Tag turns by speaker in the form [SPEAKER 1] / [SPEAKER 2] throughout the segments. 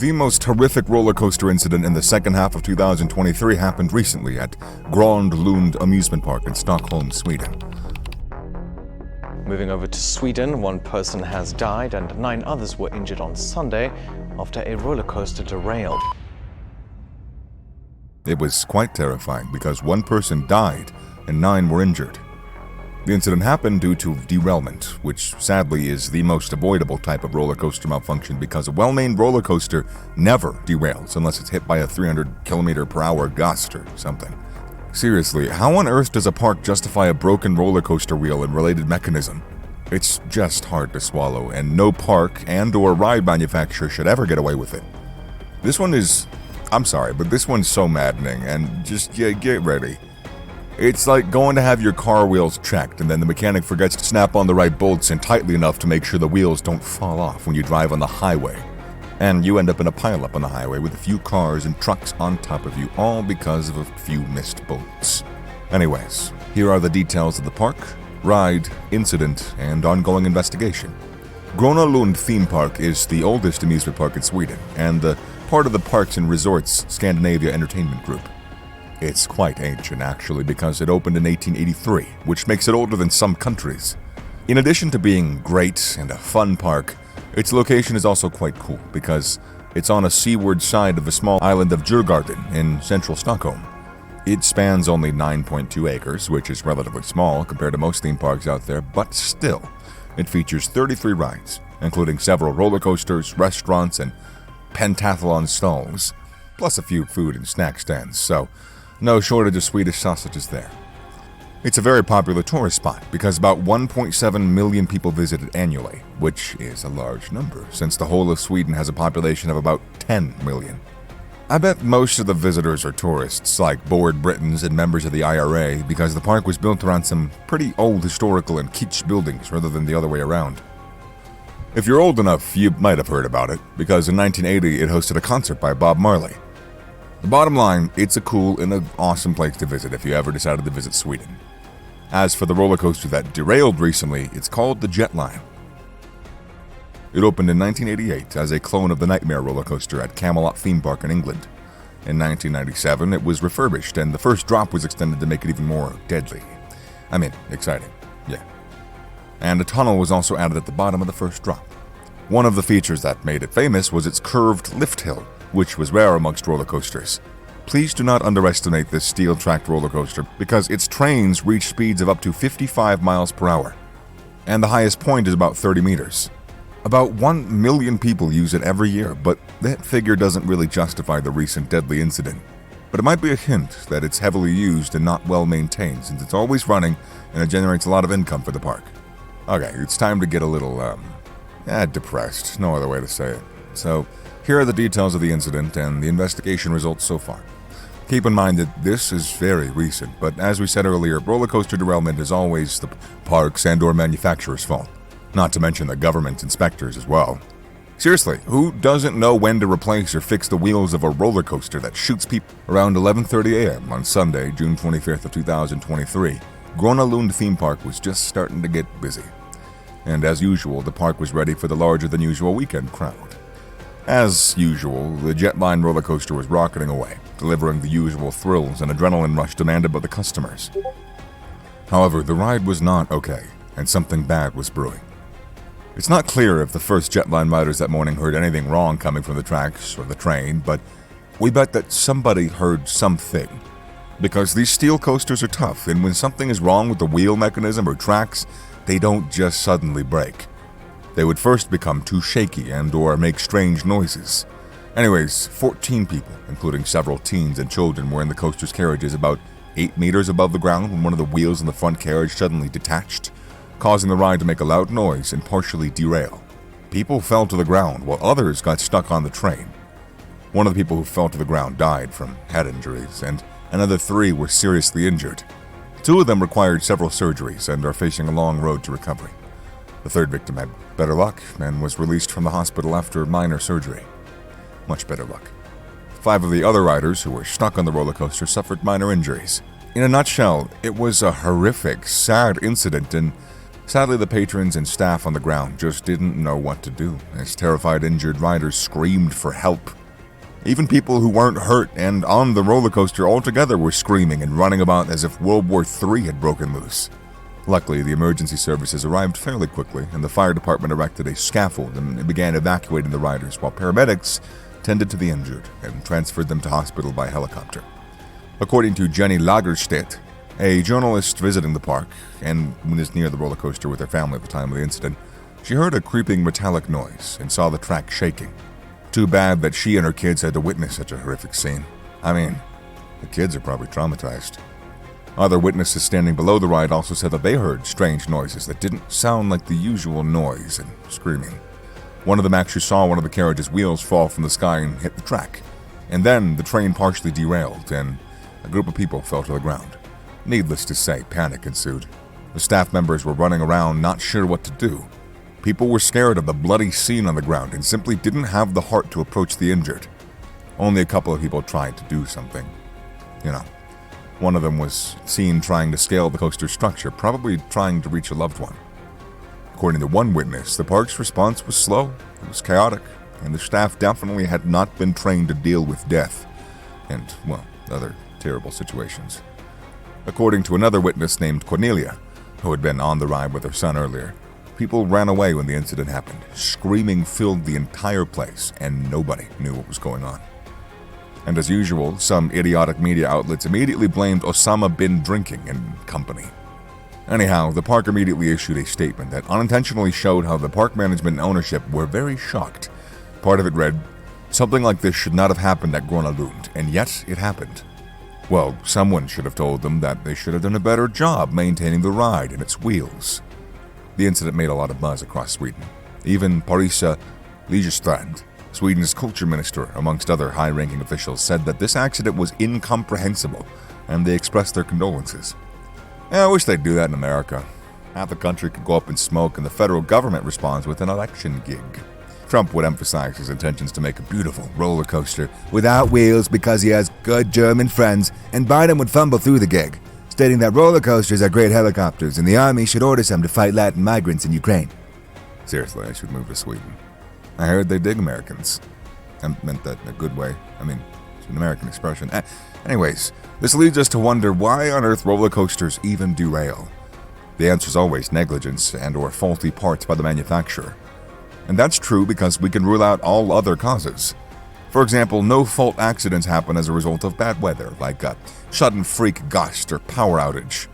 [SPEAKER 1] The most horrific roller coaster incident in the second half of 2023 happened recently at Grönd Lund Amusement Park in Stockholm, Sweden.
[SPEAKER 2] Moving over to Sweden, one person has died and 9 others were injured on Sunday after a roller coaster derailed.
[SPEAKER 1] It was quite terrifying because one person died and 9 were injured. The incident happened due to derailment, which sadly is the most avoidable type of roller coaster malfunction because a well-made roller coaster never derails unless it's hit by a 300-kilometer-per-hour gust or something. Seriously, how on earth does a park justify a broken roller coaster wheel and related mechanism? It's just hard to swallow, and no park and/or ride manufacturer should ever get away with it. This one is... I'm sorry, but this one's so maddening, and just get ready. It's like going to have your car wheels checked and then the mechanic forgets to snap on the right bolts and tightly enough to make sure the wheels don't fall off when you drive on the highway. And you end up in a pileup on the highway with a few cars and trucks on top of you, all because of a few missed bolts. Anyways, here are the details of the park, ride, incident, and ongoing investigation. Gröna Lund Theme Park is the oldest amusement park in Sweden and the part of the Parks and Resorts Scandinavia entertainment group. It's quite ancient, actually, because it opened in 1883, which makes it older than some countries. In addition to being great and a fun park, its location is also quite cool, because it's on a seaward side of the small island of Djurgården in central Stockholm. It spans only 9.2 acres, which is relatively small compared to most theme parks out there, but still, it features 33 rides, including several roller coasters, restaurants, and pentathlon stalls, plus a few food and snack stands, so no shortage of Swedish sausages there. It's a very popular tourist spot because about 1.7 million people visit it annually, which is a large number since the whole of Sweden has a population of about 10 million. I bet most of the visitors are tourists, like bored Britons and members of the IRA, because the park was built around some pretty old historical and kitsch buildings rather than the other way around. If you're old enough, you might have heard about it, because in 1980 it hosted a concert by Bob Marley. The bottom line, it's a cool and an awesome place to visit if you ever decided to visit Sweden. As for the roller coaster that derailed recently, it's called the Jetline. It opened in 1988 as a clone of the Nightmare roller coaster at Camelot Theme Park in England. In 1997, it was refurbished and the first drop was extended to make it even more deadly. Exciting, yeah. And a tunnel was also added at the bottom of the first drop. One of the features that made it famous was its curved lift hill, which was rare amongst roller coasters. Please do not underestimate this steel-tracked roller coaster because its trains reach speeds of up to 55 miles per hour, and the highest point is about 30 meters. About 1 million people use it every year, but that figure doesn't really justify the recent deadly incident. But it might be a hint that it's heavily used and not well maintained since it's always running and it generates a lot of income for the park. Okay, it's time to get a little, depressed, no other way to say it. So, here are the details of the incident and the investigation results so far. Keep in mind that this is very recent, but as we said earlier, roller coaster derailment is always the park's and/or manufacturer's fault, not to mention the government inspectors as well. Seriously, who doesn't know when to replace or fix the wheels of a roller coaster that shoots people? Around 11:30 a.m. on Sunday, June 25th of 2023, Gröna Lund Theme Park was just starting to get busy. And as usual, the park was ready for the larger-than-usual weekend crowd. As usual, the Jetline roller coaster was rocketing away, delivering the usual thrills and adrenaline rush demanded by the customers. However, the ride was not okay, and something bad was brewing. It's not clear if the first Jetline riders that morning heard anything wrong coming from the tracks or the train, but we bet that somebody heard something. Because these steel coasters are tough, and when something is wrong with the wheel mechanism or tracks, they don't just suddenly break. They would first become too shaky and/or make strange noises. Anyways, 14 people, including several teens and children, were in the coaster's carriages about 8 meters above the ground when one of the wheels in the front carriage suddenly detached, causing the ride to make a loud noise and partially derail. People fell to the ground while others got stuck on the train. One of the people who fell to the ground died from head injuries, and another 3 were seriously injured. 2 of them required several surgeries and are facing a long road to recovery. The 3rd victim had better luck and was released from the hospital after minor surgery. Much better luck. 5 of the other riders who were stuck on the roller coaster suffered minor injuries. In a nutshell, it was a horrific, sad incident, and Sadly, the patrons and staff on the ground just didn't know what to do, as terrified injured riders screamed for help. Even people who weren't hurt and on the roller coaster altogether were screaming and running about as if World War III had broken loose. Luckily, the emergency services arrived fairly quickly, and the fire department erected a scaffold and began evacuating the riders, while paramedics tended to the injured and transferred them to hospital by helicopter. According to Jenny Lagerstedt, a journalist visiting the park, and was near the roller coaster with her family at the time of the incident, she heard a creeping metallic noise and saw the track shaking. Too bad that she and her kids had to witness such a horrific scene. I mean, the kids are probably traumatized. Other witnesses standing below the ride also said that they heard strange noises that didn't sound like the usual noise and screaming. One of them actually saw one of the carriage's wheels fall from the sky and hit the track. And then the train partially derailed and a group of people fell to the ground. Needless to say, panic ensued. The staff members were running around not sure what to do. People were scared of the bloody scene on the ground and simply didn't have the heart to approach the injured. Only a couple of people tried to do something. One of them was seen trying to scale the coaster structure, probably trying to reach a loved one. According to one witness, the park's response was slow, it was chaotic, and the staff definitely had not been trained to deal with death and, other terrible situations. According to another witness named Cornelia, who had been on the ride with her son earlier, people ran away when the incident happened. Screaming filled the entire place, and nobody knew what was going on. And as usual, some idiotic media outlets immediately blamed Osama bin drinking and company. Anyhow, the park immediately issued a statement that unintentionally showed how the park management and ownership were very shocked. Part of it read, "Something like this should not have happened at Gröna Lund, and yet it happened." Well, someone should have told them that they should have done a better job maintaining the ride and its wheels. The incident made a lot of buzz across Sweden. Even Parisa Lijestrand, Sweden's culture minister, amongst other high-ranking officials, said that this accident was incomprehensible, and they expressed their condolences. I wish they'd do that in America. Half the country could go up in smoke, and the federal government responds with an election gig. Trump would emphasize his intentions to make a beautiful roller coaster without wheels because he has good German friends, and Biden would fumble through the gig, stating that roller coasters are great helicopters and the army should order some to fight Latin migrants in Ukraine. Seriously, I should move to Sweden. I heard they dig Americans. I meant that in a good way. I mean, it's an American expression. Anyways, this leads us to wonder why on earth roller coasters even derail. The answer is always negligence and or faulty parts by the manufacturer. And that's true because we can rule out all other causes. For example, no-fault accidents happen as a result of bad weather, like a sudden freak gust or power outage.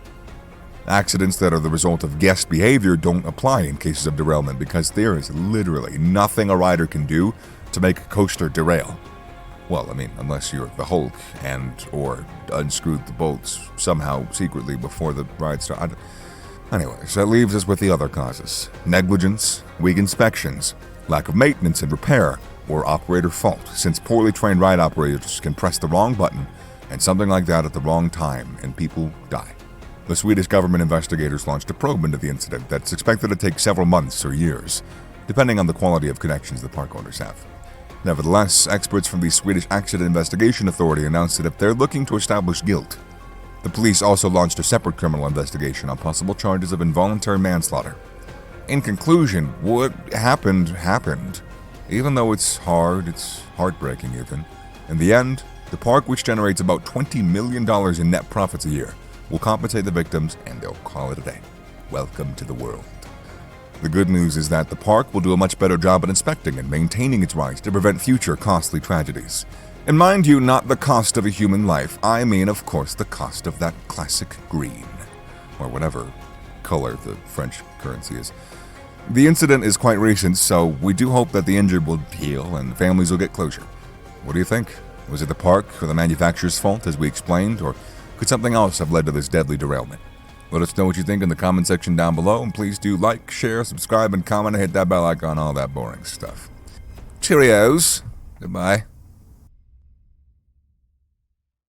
[SPEAKER 1] Accidents that are the result of guest behavior don't apply in cases of derailment because there is literally nothing a rider can do to make a coaster derail. Well, I mean, unless you're the Hulk and or unscrewed the bolts somehow secretly before the ride started. Anyways, that leaves us with the other causes. Negligence, weak inspections, lack of maintenance and repair, or operator fault, since poorly trained ride operators can press the wrong button and something like that at the wrong time and people die. The Swedish government investigators launched a probe into the incident that's expected to take several months or years, depending on the quality of connections the park owners have. Nevertheless, experts from the Swedish Accident Investigation Authority announced that if they're looking to establish guilt, the police also launched a separate criminal investigation on possible charges of involuntary manslaughter. In conclusion, what happened happened. Even though it's hard, it's heartbreaking even. In the end, the park, which generates about $20 million in net profits a year, will compensate the victims and they'll call it a day. Welcome to the world. The good news is that the park will do a much better job at inspecting and maintaining its rights to prevent future costly tragedies. And mind you, not the cost of a human life. I mean, of course, the cost of that classic green. Or whatever color the French currency is. The incident is quite recent, so we do hope that the injured will heal and families will get closure. What do you think? Was it the park or the manufacturer's fault, as we explained, or could something else have led to this deadly derailment? Let us know what you think in the comment section down below, and please do like, share, subscribe, and comment, and hit that bell icon, all that boring stuff. Cheerios. Goodbye.